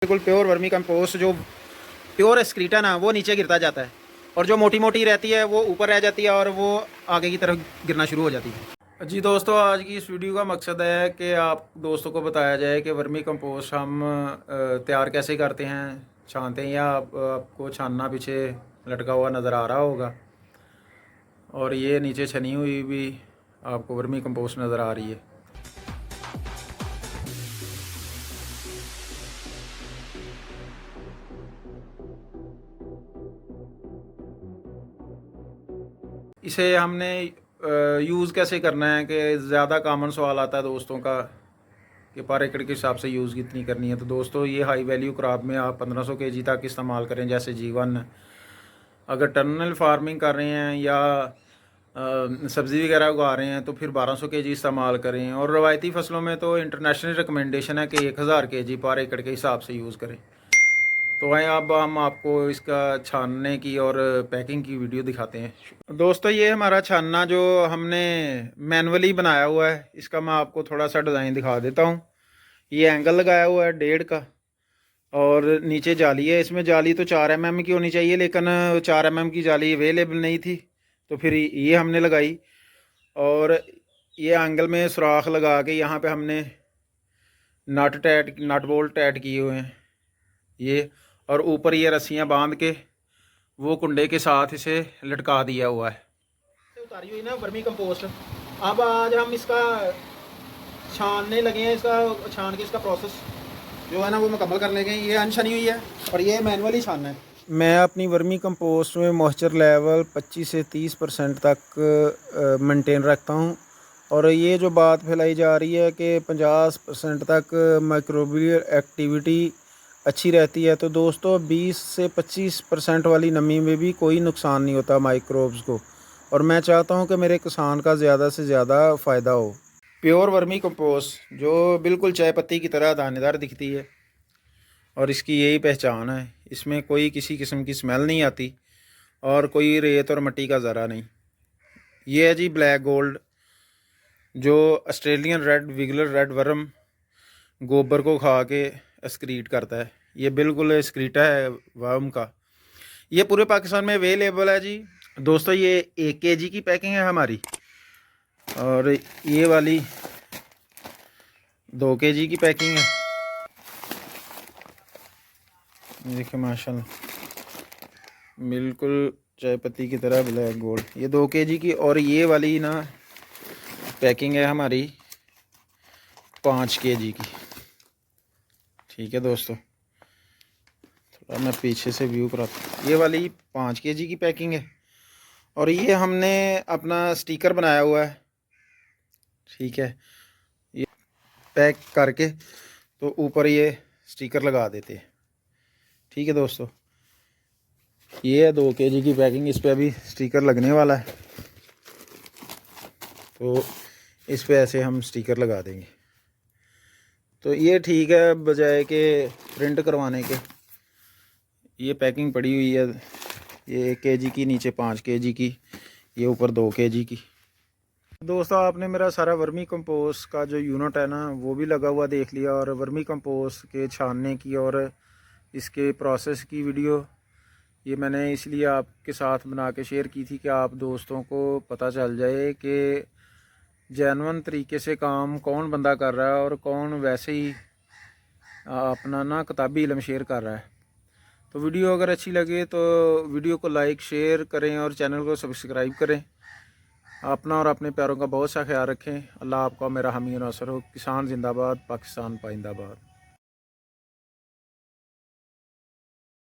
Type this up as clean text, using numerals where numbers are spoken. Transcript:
बिल्कुल pure vermi compost जो pure excrete है ना, वो नीचे गिरता जाता है और जो मोटी मोटी रहती है वो ऊपर रह जाती है और वो आगे की तरफ गिरना शुरू हो जाती है। जी दोस्तों, आज की इस वीडियो का मकसद है कि आप दोस्तों को बताया जाए कि वर्मी कंपोस्ट हम तैयार कैसे करते हैं। छानते हैं या आपको छानना पीछे लटका हुआ नज़र आ रहा होगा, और ये नीचे छनी हुई भी आपको वर्मी कंपोस्ट नज़र आ रही है। इसे हमने यूज़ कैसे करना है कि ज़्यादा कॉमन सवाल आता है दोस्तों का कि पर एकड़ के हिसाब से यूज़ कितनी करनी है। तो दोस्तों, ये हाई वैल्यू क्रॉप में आप 1500 kg तक इस्तेमाल करें, जैसे जीवन। अगर टर्नल फार्मिंग कर रहे हैं या सब्ज़ी वगैरह उगा रहे हैं तो फिर 1200 kg इस्तेमाल करें, और रवायती फसलों में तो इंटरनेशनल रिकमेंडेशन है कि 1000 kg पर एकड़ के हिसाब से यूज़ करें। तो आए अब हम आपको इसका छानने की और पैकिंग की वीडियो दिखाते हैं। दोस्तों, ये हमारा छानना जो हमने मैनुअली बनाया हुआ है, इसका मैं आपको थोड़ा सा डिज़ाइन दिखा देता हूँ। ये एंगल लगाया हुआ है 1.5 का, और नीचे जाली है। इसमें जाली तो 4 mm की होनी चाहिए, लेकिन 4 mm की जाली अवेलेबल नहीं थी तो फिर ये हमने लगाई। और ये एंगल में सुराख लगा के यहाँ पे हमने नट बोल्ट टाइट किए हुए हैं ये, और ऊपर ये रस्सियाँ बांध के वो कुंडे के साथ इसे लटका दिया हुआ है। उतारी हुई ना वर्मी कंपोस्ट। अब आज हम इसका छानने लगे हैं। इसका छान के इसका प्रोसेस जो है ना वो मुकम्मल कर लेंगे। ये अनछनी हुई है और ये मैनुअली छानना है। मैं अपनी वर्मी कंपोस्ट में मॉइस्चर लेवल 25 से 30% तक मेंटेन रखता हूँ। और ये जो बात फैलाई जा रही है कि 50% तक माइक्रोबियल एक्टिविटी अच्छी रहती है, तो दोस्तों 20 से 25% वाली नमी में भी कोई नुकसान नहीं होता माइक्रोब्स को। और मैं चाहता हूँ कि मेरे किसान का ज़्यादा से ज़्यादा फ़ायदा हो। प्योर वर्मी कंपोस्ट जो बिल्कुल चाय पत्ती की तरह दानेदार दिखती है, और इसकी यही पहचान है। इसमें कोई किसी किस्म की स्मेल नहीं आती और कोई रेत और मिट्टी का ज़रा नहीं। ये है जी ब्लैक गोल्ड, जो ऑस्ट्रेलियन रेड विगलर रेड वर्म गोबर को खा के एक्सक्रीट करता है। ये बिल्कुल एक्सक्रीटा है वर्म का। ये पूरे पाकिस्तान में अवेलेबल है जी। दोस्तों, ये 1 kg की पैकिंग है हमारी, और ये वाली 2 kg की पैकिंग है। देखिए माशाल्लाह, बिल्कुल चाय पत्ती की तरह ब्लैक गोल्ड, ये 2 kg की। और ये वाली ना पैकिंग है हमारी 5 kg की। ठीक है दोस्तों, थोड़ा मैं पीछे से व्यू कराता हूँ। ये वाली 5 kg की पैकिंग है, और ये हमने अपना स्टिकर बनाया हुआ है। ठीक है, ये पैक करके तो ऊपर ये स्टिकर लगा देते हैं। ठीक है दोस्तों, ये है 2 kg की पैकिंग। इस पे अभी स्टिकर लगने वाला है, तो इस पे ऐसे हम स्टिकर लगा देंगे। तो ये ठीक है, बजाय के प्रिंट करवाने के। ये पैकिंग पड़ी हुई है, ये 1 kg की, नीचे 5 kg की, ये ऊपर 2 kg की। दोस्तों, आपने मेरा सारा वर्मी कंपोस्ट का जो यूनिट है ना वो भी लगा हुआ देख लिया, और वर्मी कंपोस्ट के छानने की और इसके प्रोसेस की वीडियो ये मैंने इसलिए आपके साथ बना के शेयर की थी कि आप दोस्तों को पता चल जाए कि जेन्युइन तरीके से काम कौन बंदा कर रहा है और कौन वैसे ही अपना ना किताबी इल्म शेयर कर रहा है। तो वीडियो अगर अच्छी लगे तो वीडियो को लाइक शेयर करें और चैनल को सब्सक्राइब करें। अपना और अपने प्यारों का बहुत सा ख्याल रखें। अल्लाह आपका मेरा हामी और नासर हो। किसान जिंदाबाद, पाकिस्तान पाइंदाबाद।